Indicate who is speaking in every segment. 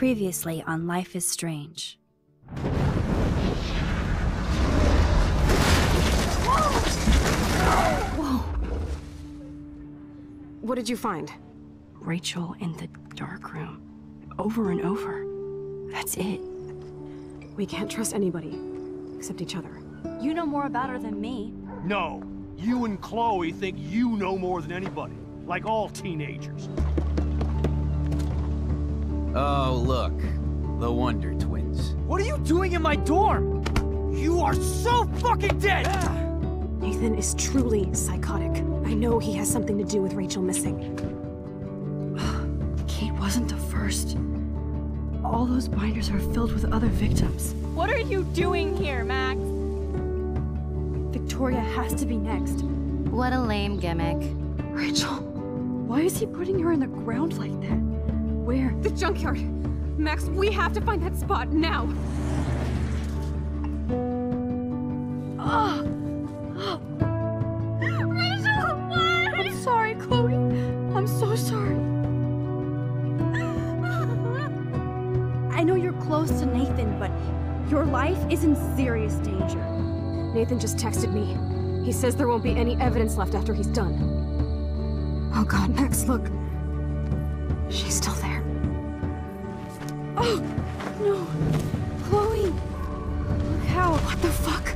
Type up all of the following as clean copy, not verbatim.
Speaker 1: Previously on Life is Strange.
Speaker 2: Whoa! What did you find?
Speaker 3: Rachel in the dark room. Over and over. That's it.
Speaker 2: We can't trust anybody, except each other.
Speaker 1: You know more about her than me.
Speaker 4: No. You and Chloe think you know more than anybody. Like all teenagers.
Speaker 5: Oh, look. The Wonder Twins.
Speaker 6: What are you doing in my dorm? You are so fucking dead!
Speaker 2: Nathan is truly psychotic. I know he has something to do with Rachel missing.
Speaker 3: Kate wasn't the first. All those binders are filled with other victims.
Speaker 7: What are you doing here, Max?
Speaker 3: Victoria has to be next.
Speaker 1: What a lame gimmick.
Speaker 3: Rachel, why is he putting her in the ground like that? Where?
Speaker 2: The junkyard! Max, we have to find that spot now!
Speaker 3: Rachel, what? I'm sorry, Chloe. I'm so sorry. I know you're close to Nathan, but your life is in serious danger.
Speaker 2: Nathan just texted me. He says there won't be any evidence left after he's done. Oh god, Max, look. She's still there.
Speaker 3: Oh, no. Chloe. Look how.
Speaker 2: What the fuck?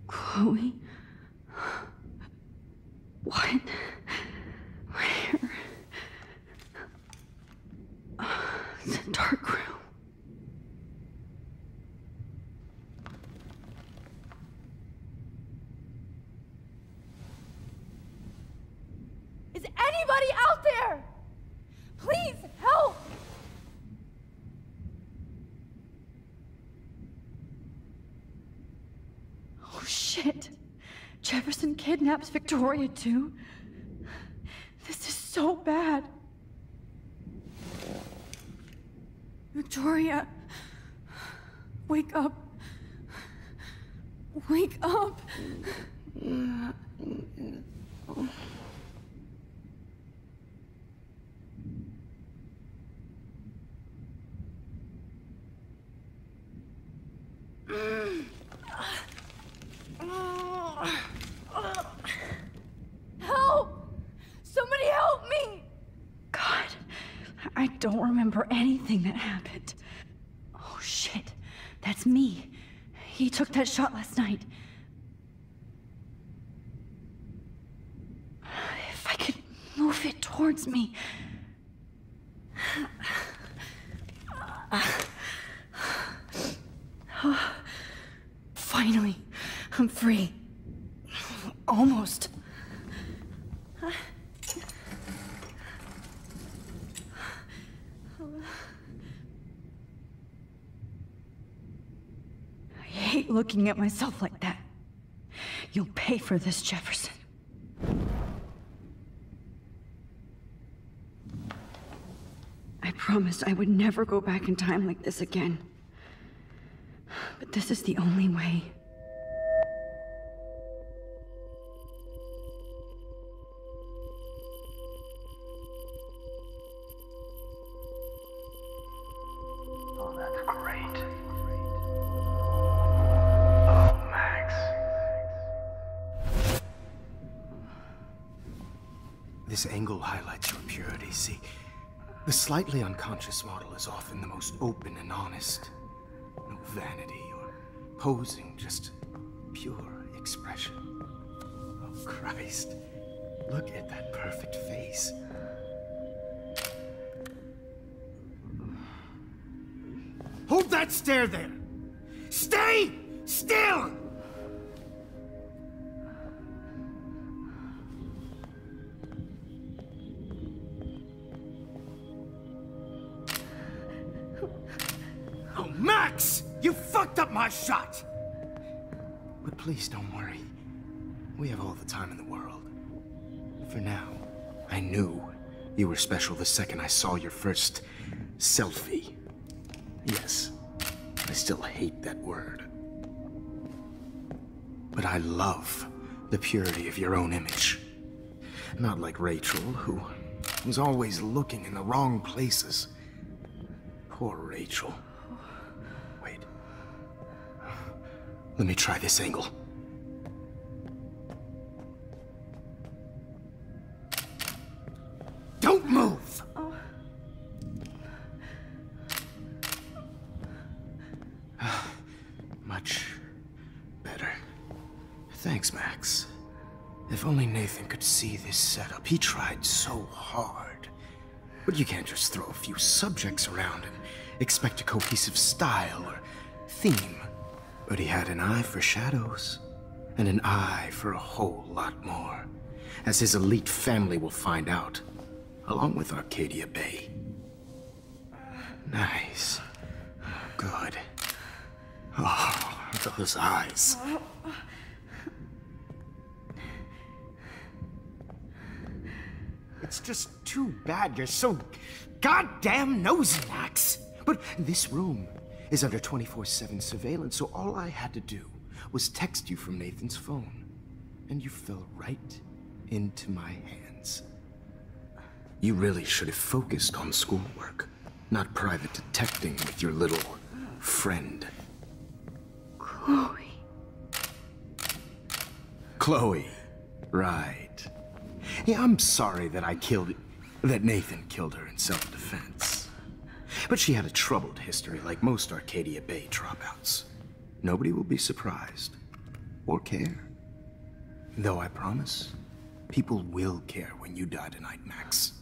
Speaker 3: Chloe? What? Where? It's a dark room.
Speaker 7: Is anybody out there? Please, help!
Speaker 3: Oh shit. Jefferson kidnaps Victoria too? This is so bad. Victoria, wake up. Wake up. I don't remember anything that happened. Oh shit, that's me. He took that shot last night. If I could move it towards me. Finally, I'm free. Almost. I hate looking at myself like that. You'll pay for this, Jefferson. I promised I would never go back in time like this again. But this is the only way.
Speaker 8: Oh, that's great. Oh, Max.
Speaker 9: This angle highlights your purity, see? The slightly unconscious model is often the most open and honest. No vanity or posing, just pure expression. Oh, Christ. Look at that perfect face. Hold that stare there! Stay still! Oh, Max! You fucked up my shot! But please don't worry. We have all the time in the world. For now, I knew you were special the second I saw your first selfie. Yes, I still hate that word. But I love the purity of your own image. Not like Rachel, who was always looking in the wrong places. Poor Rachel. Wait. Let me try this angle. Don't move! Much better. Thanks, Max. If only Nathan could see this setup. He tried so hard. But you can't just throw a few subjects around and expect a cohesive style or theme. But he had an eye for shadows, and an eye for a whole lot more, as his elite family will find out, along with Arcadia Bay. Nice. Good. Oh, those eyes. It's just too bad you're so goddamn nosy, Max. But this room is under 24/7 surveillance, so all I had to do was text you from Nathan's phone. And you fell right into my hands. You really should have focused on schoolwork, not private detecting with your little friend.
Speaker 3: Chloe.
Speaker 9: Chloe. Right. Yeah, I'm sorry that that Nathan killed her in self-defense. But she had a troubled history like most Arcadia Bay dropouts. Nobody will be surprised. Or care. Though I promise, people will care when you die tonight, Max.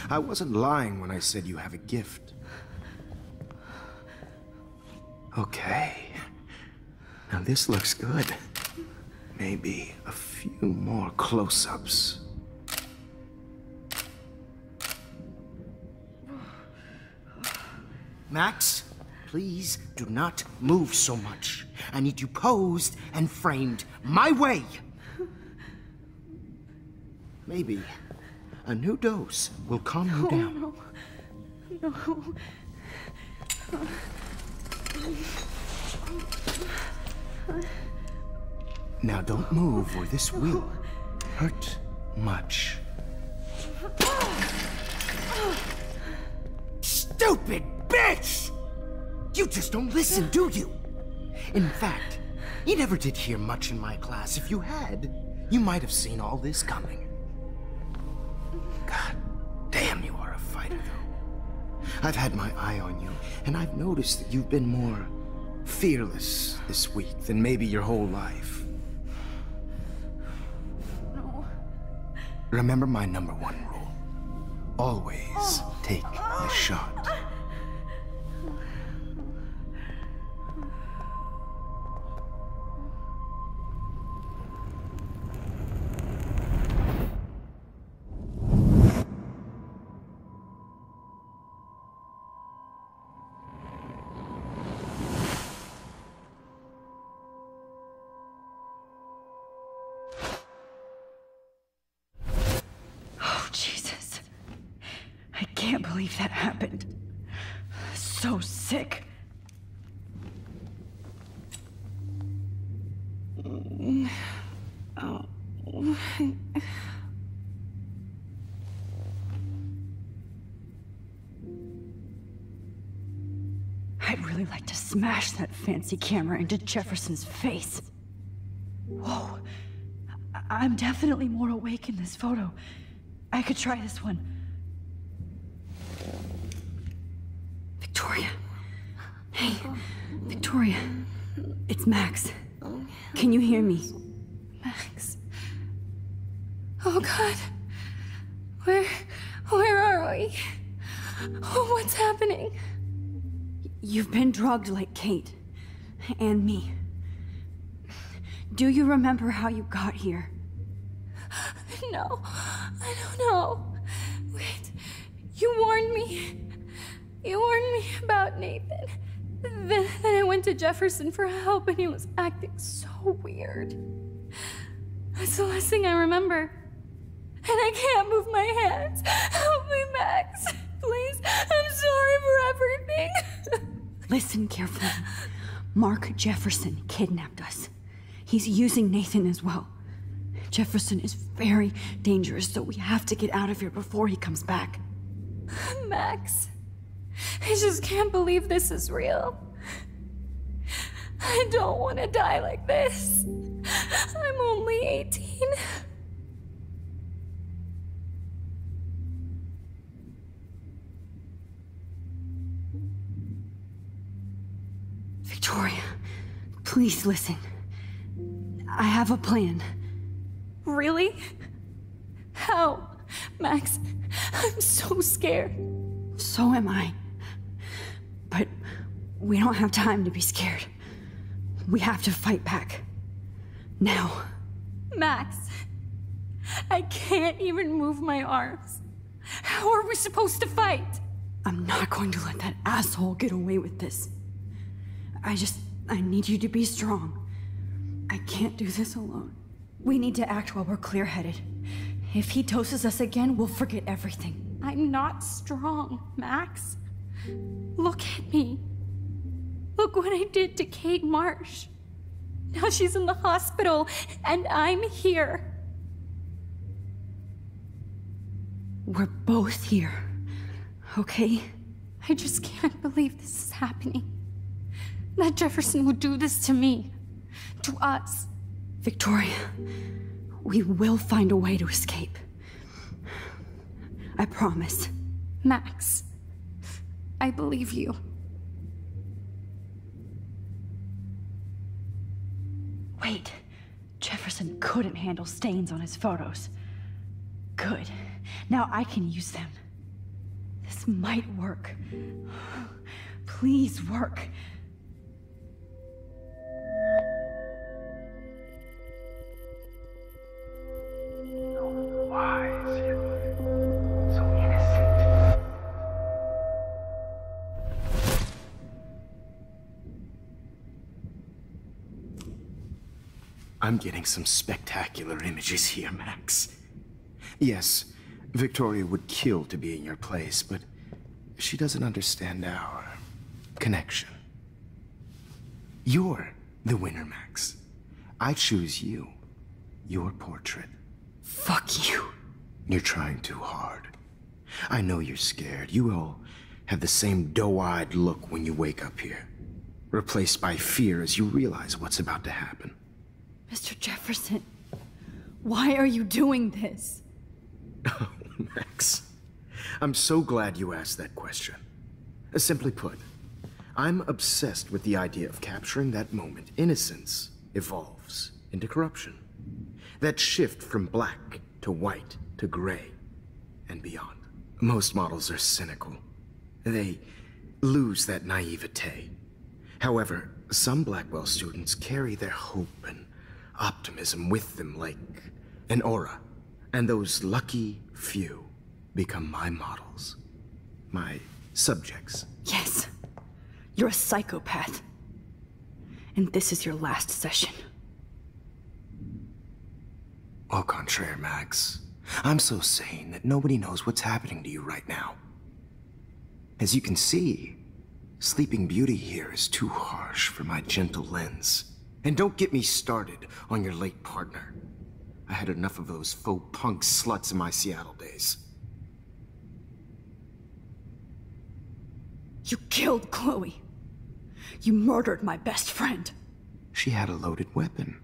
Speaker 9: I wasn't lying when I said you have a gift. Okay. Now this looks good. Maybe a few more close-ups. Max, please do not move so much. I need you posed and framed my way. Maybe a new dose will calm you down.
Speaker 3: No.
Speaker 9: Now don't move or this will hurt much. Stupid bitch! You just don't listen, do you? In fact, you never did hear much in my class. If you had, you might have seen all this coming. God damn, you are a fighter, though. I've had my eye on you, and I've noticed that you've been more fearless this week than maybe your whole life.
Speaker 3: No.
Speaker 9: Remember my #1 rule. Always take the shot.
Speaker 3: Jesus. I can't believe that happened. So sick. Oh. I'd really like to smash that fancy camera into Jefferson's face. Whoa. I'm definitely more awake in this photo. I could try this one. Victoria. Hey, Victoria. It's Max. Can you hear me?
Speaker 7: Max. Oh God. Where are we? Oh, what's happening?
Speaker 3: You've been drugged like Kate. And me. Do you remember how you got here?
Speaker 7: No, I don't know. Wait, you warned me. You warned me about Nathan. Then I went to Jefferson for help and he was acting so weird. That's the last thing I remember. And I can't move my hands. Help me, Max. Please, I'm sorry for everything.
Speaker 3: Listen carefully. Mark Jefferson kidnapped us. He's using Nathan as well. Jefferson is very dangerous, so we have to get out of here before he comes back.
Speaker 7: Max, I just can't believe this is real. I don't want to die like this. I'm only 18.
Speaker 3: Victoria, please listen. I have a plan.
Speaker 7: Really? How? Max, I'm so scared.
Speaker 3: So am I. But we don't have time to be scared. We have to fight back. Now.
Speaker 7: Max, I can't even move my arms. How are we supposed to fight?
Speaker 3: I'm not going to let that asshole get away with this. I need you to be strong. I can't do this alone. We need to act while we're clear-headed. If he doses us again, we'll forget everything.
Speaker 7: I'm not strong, Max. Look at me. Look what I did to Kate Marsh. Now she's in the hospital, and I'm here.
Speaker 3: We're both here, okay?
Speaker 7: I just can't believe this is happening. That Jefferson would do this to me. To us.
Speaker 3: Victoria, we will find a way to escape. I promise.
Speaker 7: Max, I believe you.
Speaker 3: Wait, Jefferson couldn't handle stains on his photos. Good. Now I can use them. This might work. Please work.
Speaker 8: Wise, so innocent.
Speaker 9: I'm getting some spectacular images here, Max. Yes, Victoria would kill to be in your place, but she doesn't understand our connection. You're the winner, Max. I choose you. Your portrait.
Speaker 3: Fuck you.
Speaker 9: You're trying too hard. I know you're scared. You all have the same doe-eyed look when you wake up here, replaced by fear as you realize what's about to happen.
Speaker 3: Mr. Jefferson, why are you doing this?
Speaker 9: Oh, Max. I'm so glad you asked that question. Simply put, I'm obsessed with the idea of capturing that moment innocence evolves into corruption. That shift from black to white to gray and beyond. Most models are cynical. They lose that naivete. However, some Blackwell students carry their hope and optimism with them like an aura. And those lucky few become my models. My subjects.
Speaker 3: Yes. You're a psychopath. And this is your last session.
Speaker 9: Au contraire, Max. I'm so sane that nobody knows what's happening to you right now. As you can see, Sleeping Beauty here is too harsh for my gentle lens. And don't get me started on your late partner. I had enough of those faux punk sluts in my Seattle days.
Speaker 3: You killed Chloe. You murdered my best friend.
Speaker 9: She had a loaded weapon.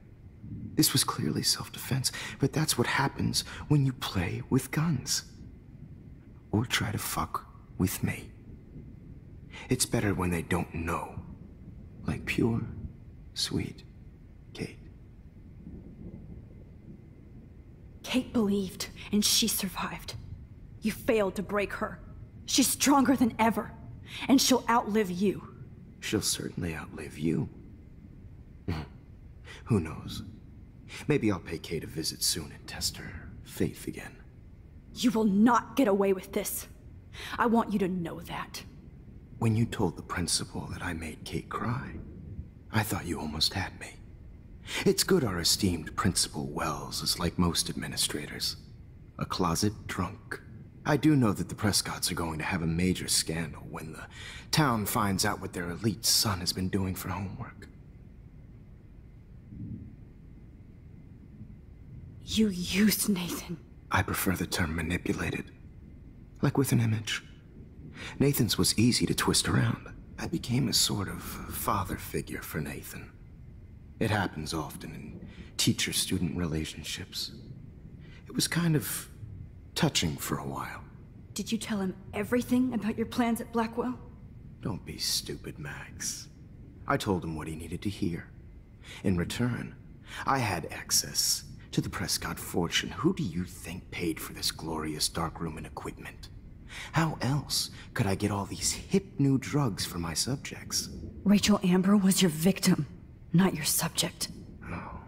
Speaker 9: This was clearly self-defense, but that's what happens when you play with guns. Or try to fuck with me. It's better when they don't know. Like pure, sweet Kate.
Speaker 3: Kate believed, and she survived. You failed to break her. She's stronger than ever, and she'll outlive you.
Speaker 9: She'll certainly outlive you. Who knows? Maybe I'll pay Kate a visit soon and test her faith again.
Speaker 3: You will not get away with this. I want you to know that.
Speaker 9: When you told the principal that I made Kate cry, I thought you almost had me. It's good our esteemed Principal Wells is like most administrators. A closet drunk. I do know that the Prescotts are going to have a major scandal when the town finds out what their elite son has been doing for homework.
Speaker 3: You used Nathan.
Speaker 9: I prefer the term manipulated. Like with an image. Nathan's was easy to twist around. I became a sort of father figure for Nathan. It happens often in teacher-student relationships. It was kind of touching for a while.
Speaker 3: Did you tell him everything about your plans at Blackwell?
Speaker 9: Don't be stupid, Max. I told him what he needed to hear. In return, I had access to the Prescott fortune. Who do you think paid for this glorious darkroom and equipment? How else could I get all these hip new drugs for my subjects?
Speaker 3: Rachel Amber was your victim, not your subject.
Speaker 9: Oh.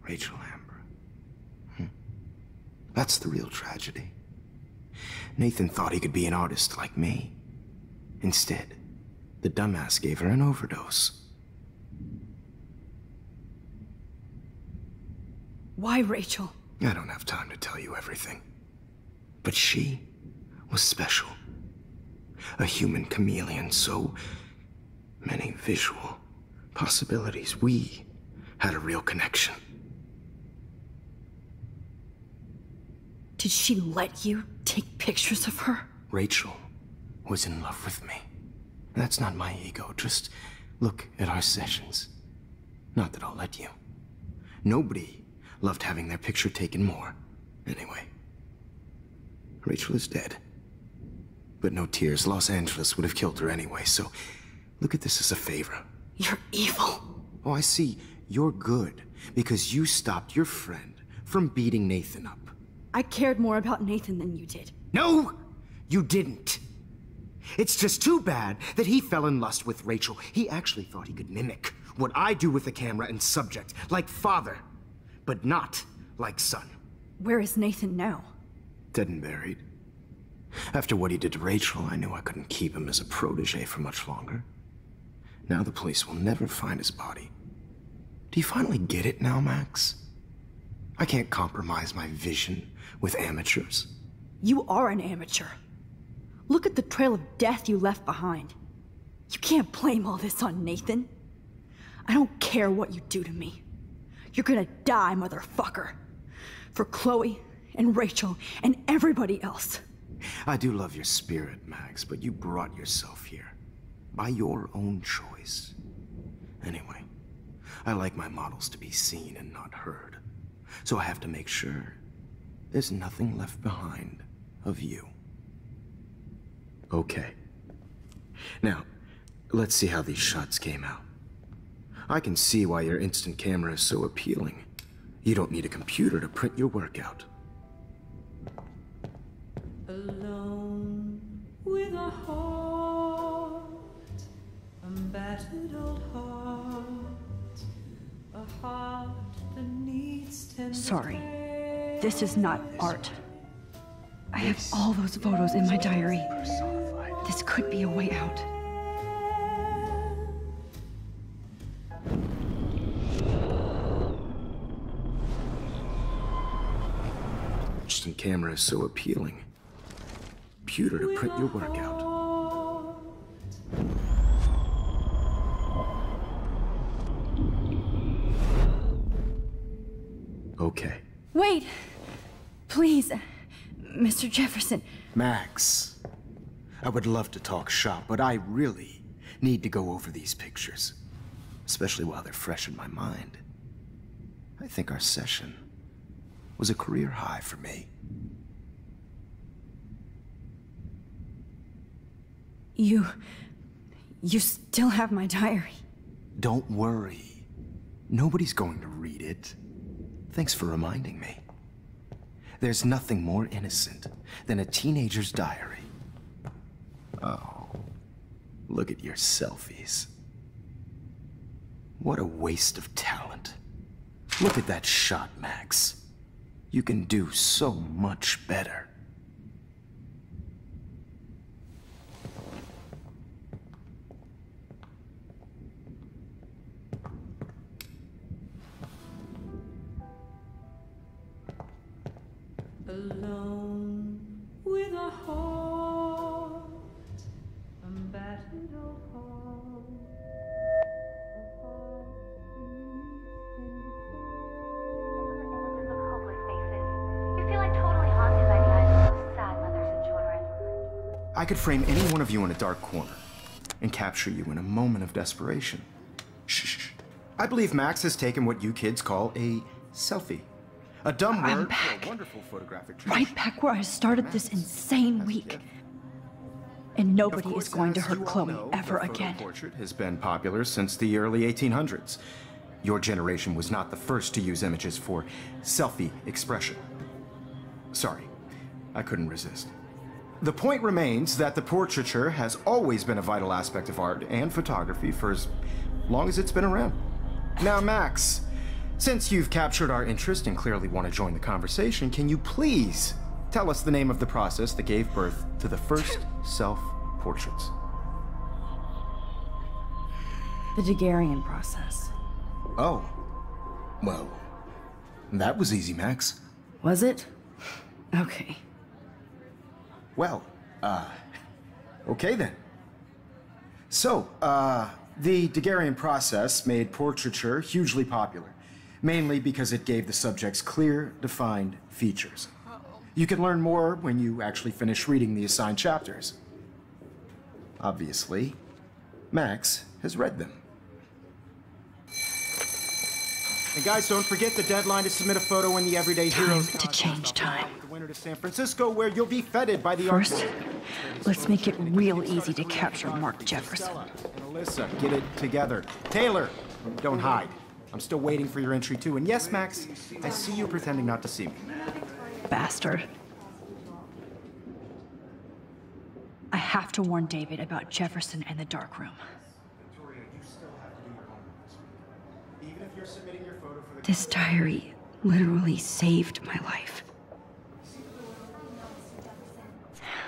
Speaker 9: Rachel Amber. That's the real tragedy. Nathan thought he could be an artist like me. Instead, the dumbass gave her an overdose.
Speaker 3: Why Rachel?
Speaker 9: I don't have time to tell you everything. But she was special. A human chameleon, so many visual possibilities. We had a real connection.
Speaker 3: Did she let you take pictures of her?
Speaker 9: Rachel was in love with me. That's not my ego. Just look at our sessions. Not that I'll let you. Nobody loved having their picture taken more. Anyway. Rachel is dead. But no tears. Los Angeles would have killed her anyway, so look at this as a favor.
Speaker 3: You're evil.
Speaker 9: Oh, I see. You're good because you stopped your friend from beating Nathan up.
Speaker 3: I cared more about Nathan than you did.
Speaker 9: No, you didn't. It's just too bad that he fell in lust with Rachel. He actually thought he could mimic what I do with the camera and subject, like father, but not like son.
Speaker 3: Where is Nathan now?
Speaker 9: Dead and buried. After what he did to Rachel, I knew I couldn't keep him as a protege for much longer. Now the police will never find his body. Do you finally get it now, Max? I can't compromise my vision with amateurs.
Speaker 3: You are an amateur. Look at the trail of death you left behind. You can't blame all this on Nathan. I don't care what you do to me. You're gonna die, motherfucker. For Chloe and Rachel and everybody else.
Speaker 9: I do love your spirit, Max, but you brought yourself here. By your own choice. Anyway, I like my models to be seen and not heard. So I have to make sure there's nothing left behind of you. Okay. Now, let's see how these shots came out. I can see why your instant camera is so appealing. You don't need a computer to print your work out.
Speaker 10: Alone with a heart, a battered old heart, a heart that needs tender
Speaker 3: Sorry.
Speaker 10: care.
Speaker 3: This is not art. I have all those photos in my diary. This could be a way out.
Speaker 9: Instant camera is so appealing. Computer to print your work out. Okay.
Speaker 3: Wait! Please, Mr. Jefferson.
Speaker 9: Max, I would love to talk shop, but I really need to go over these pictures. Especially while they're fresh in my mind. I think our session was a career high for me.
Speaker 3: You still have my diary.
Speaker 9: Don't worry. Nobody's going to read it. Thanks for reminding me. There's nothing more innocent than a teenager's diary. Oh, look at your selfies. What a waste of talent. Look at that shot, Max. You can do so much better.
Speaker 10: Alone with a heart, a battered old heart, a heart
Speaker 11: Images of hopeless faces. You feel like totally haunted by the eyes of those sad mothers and children.
Speaker 9: I could frame any one of you in a dark corner and capture you in a moment of desperation. Shh. I believe Max has taken what you kids call a selfie. A dumb
Speaker 3: I'm
Speaker 9: word
Speaker 3: back.
Speaker 9: for a wonderful photographic
Speaker 3: Right back where I started this insane week. And nobody is going to hurt Chloe ever again.
Speaker 9: Portrait has been popular since the early 1800s. Your generation was not the first to use images for selfie expression. Sorry, I couldn't resist. The point remains that the portraiture has always been a vital aspect of art and photography for as long as it's been around. Now, Max, since you've captured our interest and clearly want to join the conversation, can you please tell us the name of the process that gave birth to the first self-portraits?
Speaker 3: The Daguerrean process.
Speaker 9: Oh. Well, that was easy, Max.
Speaker 3: Was it? Okay.
Speaker 9: Well, okay then. So, the Daguerrean process made portraiture hugely popular. Mainly because it gave the subjects clear, defined features. You can learn more when you actually finish reading the assigned chapters. Obviously, Max has read them. And guys, don't forget the deadline to submit a photo in the Everyday Heroes
Speaker 3: Time to change time.
Speaker 9: with the winner to San Francisco, where you'll be feted by the
Speaker 3: First, let's make it real easy to capture Mark Jefferson.
Speaker 9: And Alyssa, get it together. Taylor, don't hide. I'm still waiting for your entry too. And yes, Max, I see you pretending not to see me.
Speaker 3: Bastard. I have to warn David about Jefferson and the dark room.
Speaker 9: Victoria, you still have to do your homework this week. Even if you're submitting your photo for the...
Speaker 3: This diary literally saved my life.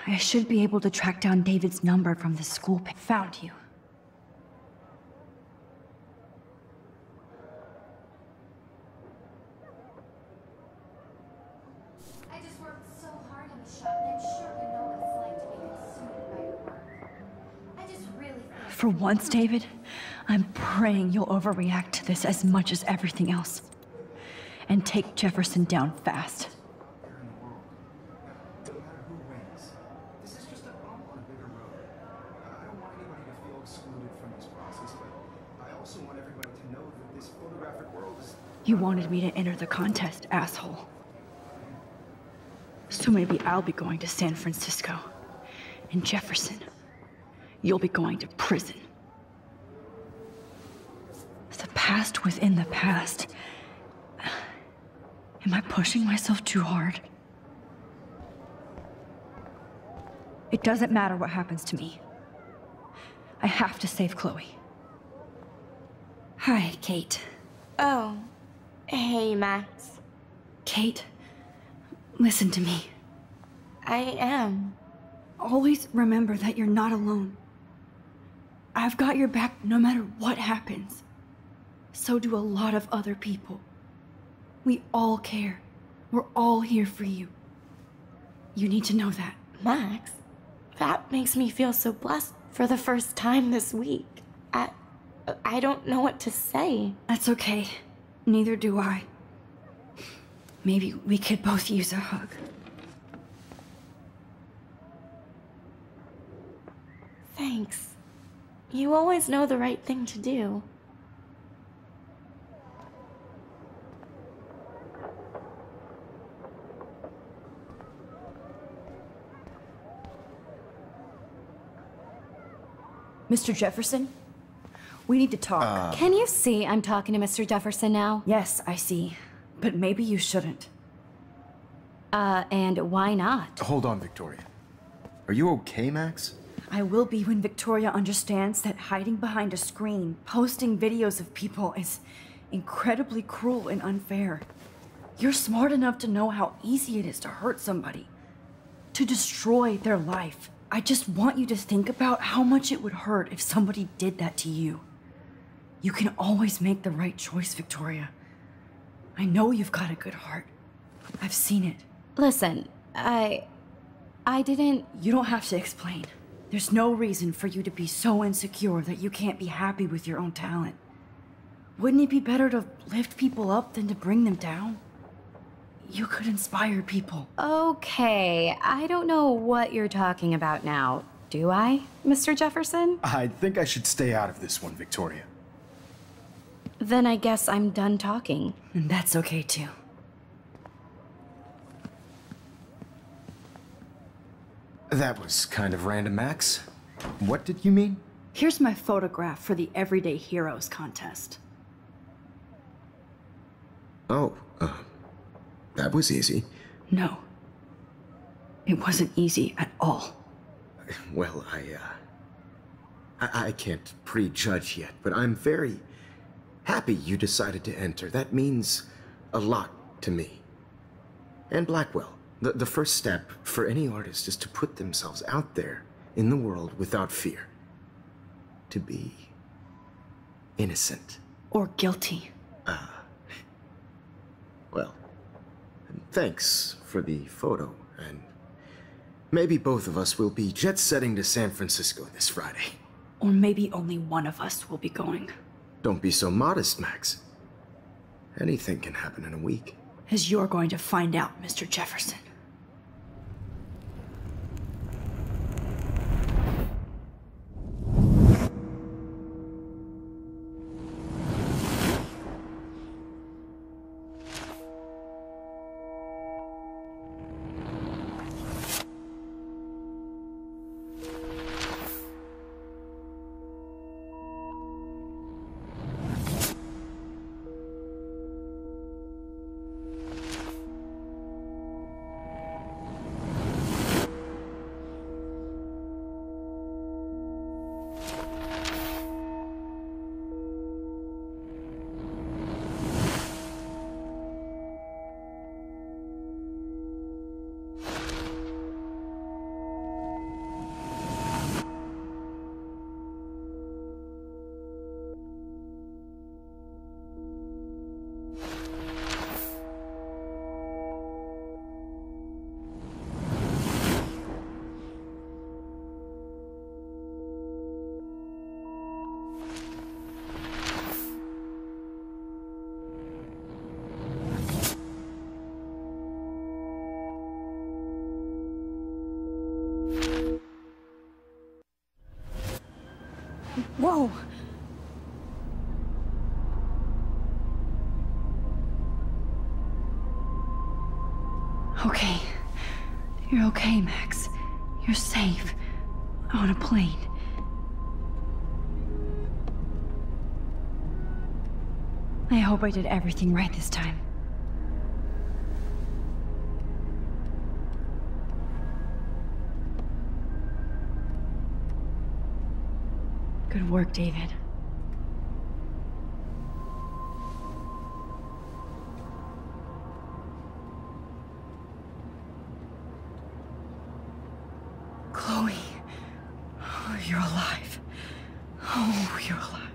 Speaker 3: I should be able to track down David's number from the school. Found you.
Speaker 11: I just worked so hard on the shop, and I'm sure you know what it's like to be consumed by your work. I just really think...
Speaker 3: For once, David, I'm praying you'll overreact to this as much as everything else. And take Jefferson down fast.
Speaker 9: No matter who wins, this is just a bump on a bigger road. I don't want anybody to feel excluded from this process, but I also want everybody to know that this photographic world is...
Speaker 3: You wanted me to enter the contest, asshole. So maybe I'll be going to San Francisco. And Jefferson, you'll be going to prison. The past within the past. Am I pushing myself too hard? It doesn't matter what happens to me. I have to save Chloe. Hi, Kate.
Speaker 7: Oh. Hey, Max.
Speaker 3: Kate, listen to me.
Speaker 7: I am.
Speaker 3: Always remember that you're not alone. I've got your back no matter what happens. So do a lot of other people. We all care. We're all here for you. You need to know that.
Speaker 7: Max, that makes me feel so blessed for the first time this week. I don't know what to say.
Speaker 3: That's okay. Neither do I. Maybe we could both use a hug.
Speaker 7: Thanks. You always know the right thing to do.
Speaker 3: Mr. Jefferson? We need to talk.
Speaker 1: Can you see I'm talking to Mr. Jefferson now?
Speaker 3: Yes, I see. But maybe you shouldn't.
Speaker 1: And why not?
Speaker 9: Hold on, Victoria. Are you okay, Max?
Speaker 3: I will be when Victoria understands that hiding behind a screen, posting videos of people is incredibly cruel and unfair. You're smart enough to know how easy it is to hurt somebody, to destroy their life. I just want you to think about how much it would hurt if somebody did that to you. You can always make the right choice, Victoria. I know you've got a good heart. I've seen it.
Speaker 1: Listen, I didn't...
Speaker 3: You don't have to explain. There's no reason for you to be so insecure that you can't be happy with your own talent. Wouldn't it be better to lift people up than to bring them down? You could inspire people.
Speaker 1: Okay, I don't know what you're talking about now. Do I, Mr. Jefferson?
Speaker 9: I think I should stay out of this one, Victoria.
Speaker 1: Then I guess I'm done talking.
Speaker 3: And that's okay too.
Speaker 9: That was kind of random, Max. What did you mean?
Speaker 3: Here's my photograph for the Everyday Heroes contest.
Speaker 9: Oh, that was easy.
Speaker 3: No. It wasn't easy at all.
Speaker 9: Well, I can't prejudge yet, but I'm very happy you decided to enter. That means a lot to me. And Blackwell. The first step for any artist is to put themselves out there in the world without fear. To be innocent.
Speaker 3: Or guilty.
Speaker 9: Well, thanks for the photo, and maybe both of us will be jet-setting to San Francisco this Friday.
Speaker 3: Or maybe only one of us will be going.
Speaker 9: Don't be so modest, Max. Anything can happen in a week.
Speaker 3: As you're going to find out, Mr. Jefferson. Whoa! Okay. You're okay, Max. You're safe. On a plane. I hope I did everything right this time. Good work, David. Chloe. Oh, you're alive. Oh, you're alive.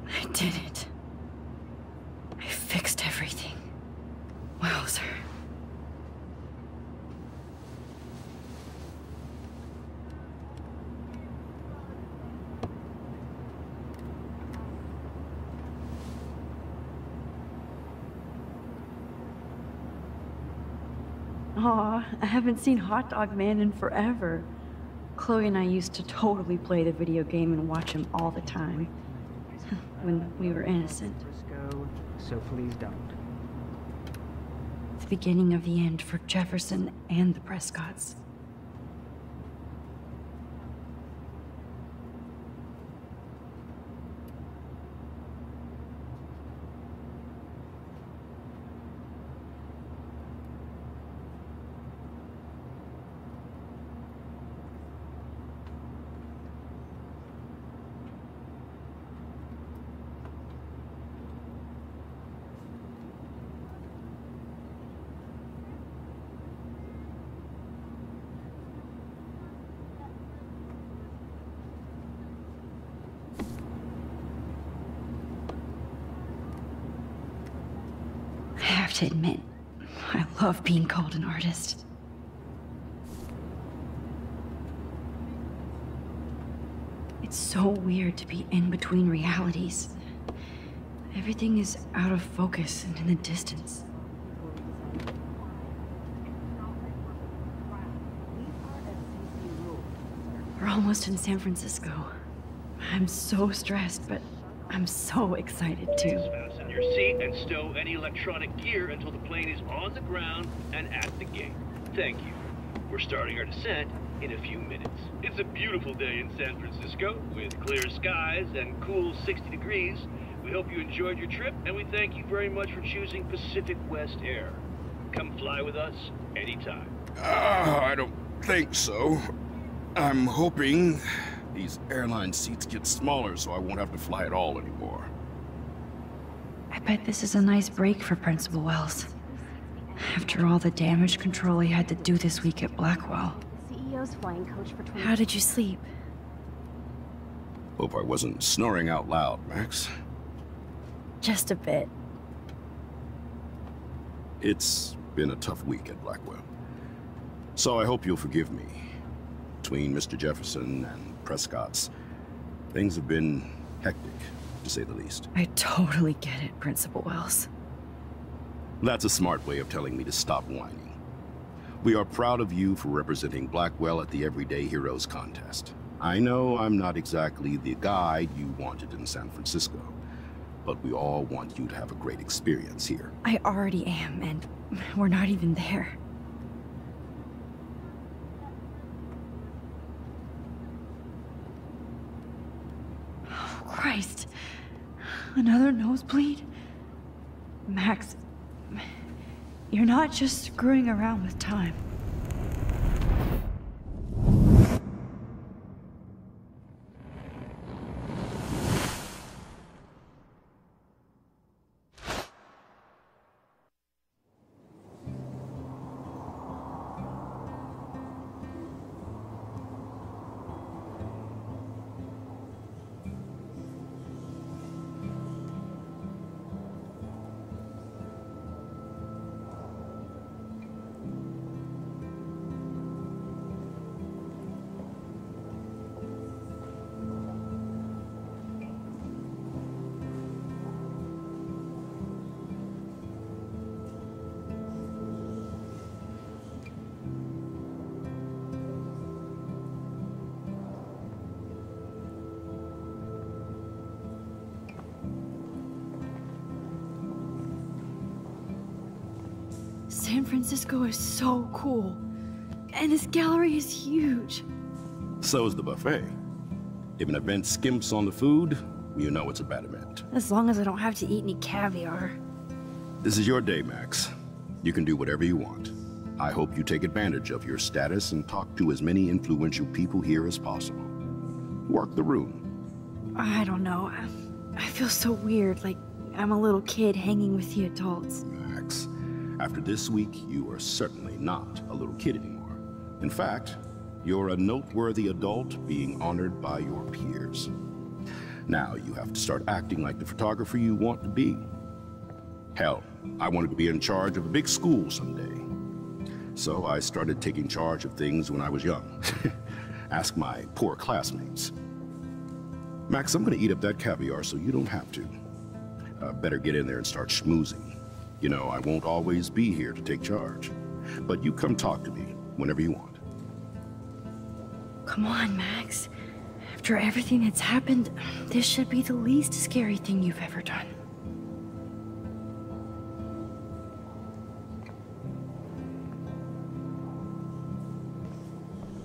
Speaker 3: I did it. I fixed everything. Wowzer. Aw, I haven't seen Hot Dog Man in forever. Chloe and I used to totally play the video game and watch him all the time. When we were innocent.
Speaker 6: So please don't.
Speaker 3: The beginning of the end for Jefferson and the Prescotts. I have to admit, I love being called an artist. It's so weird to be in between realities. Everything is out of focus and in the distance. We're almost in San Francisco. I'm so stressed, but I'm so excited too.
Speaker 12: Fasten your seat and stow any electronic gear until the plane is on the ground and at the gate. Thank you. We're starting our descent in a few minutes. It's a beautiful day in San Francisco with clear skies and cool 60 degrees. We hope you enjoyed your trip, and we thank you very much for choosing Pacific West Air. Come fly with us anytime.
Speaker 9: I don't think so. I'm hoping these airline seats get smaller so I won't have to fly at all anymore.
Speaker 3: I bet this is a nice break for Principal Wells. After all the damage control he had to do this week at Blackwell.
Speaker 2: CEO's flying coach for 20.
Speaker 3: How did you sleep?
Speaker 9: Hope I wasn't snoring out loud, Max.
Speaker 3: Just a bit.
Speaker 9: It's been a tough week at Blackwell. So I hope you'll forgive me. Between Mr. Jefferson and Prescott's, things have been hectic, to say the least.
Speaker 3: I totally get it, Principal Wells.
Speaker 9: That's a smart way of telling me to stop whining. We are proud of you for representing Blackwell at the Everyday Heroes contest. I know I'm not exactly the guy you wanted in San Francisco, but we all want you to have a great experience here.
Speaker 3: I already am, and we're not even there. Oh, Christ. Another nosebleed? Max, you're not just screwing around with time. San Francisco is so cool. And this gallery is huge.
Speaker 9: So is the buffet. If an event skimps on the food,
Speaker 13: you know it's a bad event.
Speaker 2: As long as I don't have to eat any caviar.
Speaker 13: This is your day, Max. You can do whatever you want. I hope you take advantage of your status and talk to as many influential people here as possible. Work the room.
Speaker 2: I don't know. I feel so weird, like I'm a little kid hanging with the adults.
Speaker 13: Max, after this week, you are certainly not a little kid anymore. In fact, you're a noteworthy adult being honored by your peers. Now you have to start acting like the photographer you want to be. Hell, I wanted to be in charge of a big school someday. So I started taking charge of things when I was young. Ask my poor classmates. Max, I'm gonna eat up that caviar so you don't have to. Better get in there and start schmoozing. You know, I won't always be here to take charge. But you come talk to me whenever you want.
Speaker 2: Come on, Max. After everything that's happened, this should be the least scary thing you've ever done.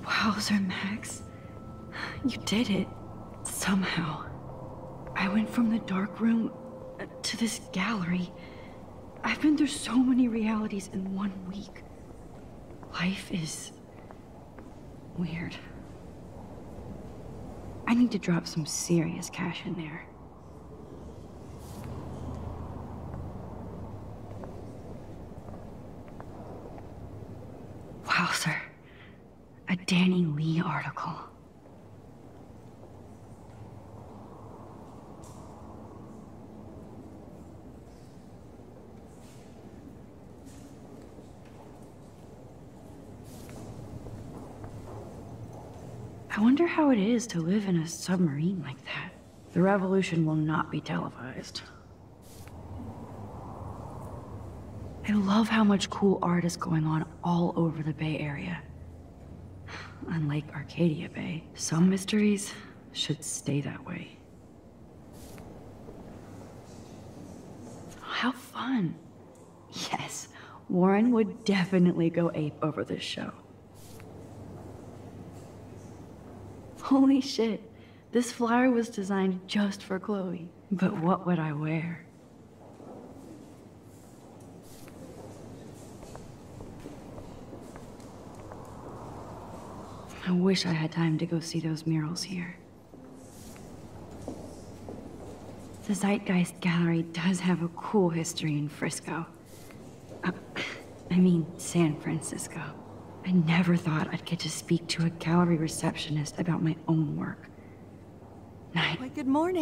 Speaker 2: Wowzer, Max. You did it. Somehow. I went from the dark room to this gallery. I've been through so many realities in 1 week. Life is weird. I need to drop some serious cash in there. Wowzer. A Danny Lee article. I wonder how it is to live in a submarine like that. The revolution will not be televised. I love how much cool art is going on all over the Bay Area. Unlike Arcadia Bay, some mysteries should stay that way. How fun. Yes, Warren would definitely go ape over this show. Holy shit, this flyer was designed just for Chloe. But what would I wear? I wish I had time to go see those murals here. The Zeitgeist Gallery does have a cool history in Frisco. I mean, San Francisco. I never thought I'd get to speak to a gallery receptionist about my own work. Night.
Speaker 14: Why, good morning.